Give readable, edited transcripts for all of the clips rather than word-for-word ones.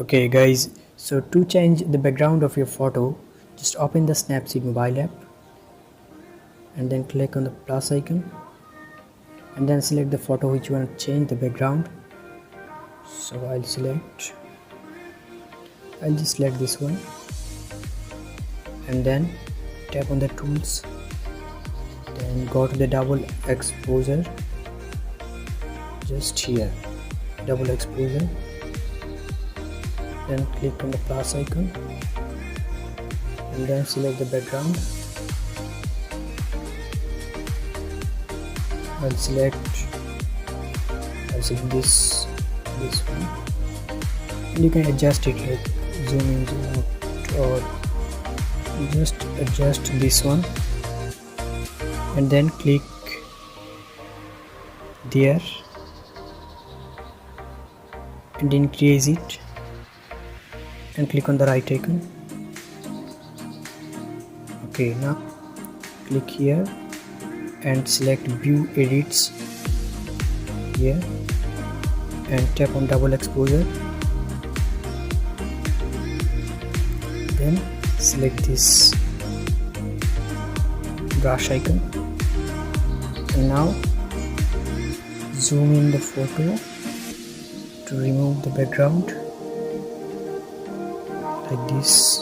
Okay guys, so to change the background of your photo, just open the Snapseed mobile app and then click on the plus icon and then select the photo which you want to change the background. So I'll just select this one and then tap on the tools, then go to the double exposure, just here, double exposure, then click on the plus icon and then select the background. I'll select this one, and you can adjust it like zoom in, zoom out, or just adjust this one and then click there and increase it and click on the right icon. Okay, now click here and select view edits here and tap on double exposure, then select this brush icon and now zoom in the photo to remove the background like this.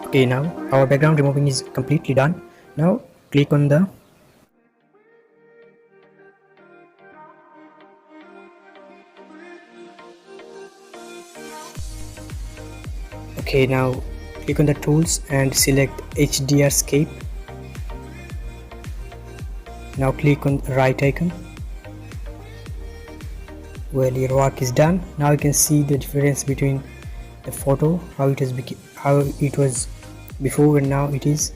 Okay, now our background removing is completely done. Now click on the now click on the tools and select HDRscape. Now click on the right icon. Well, your work is done. Now you can see the difference between the photo, how it was before and now it is.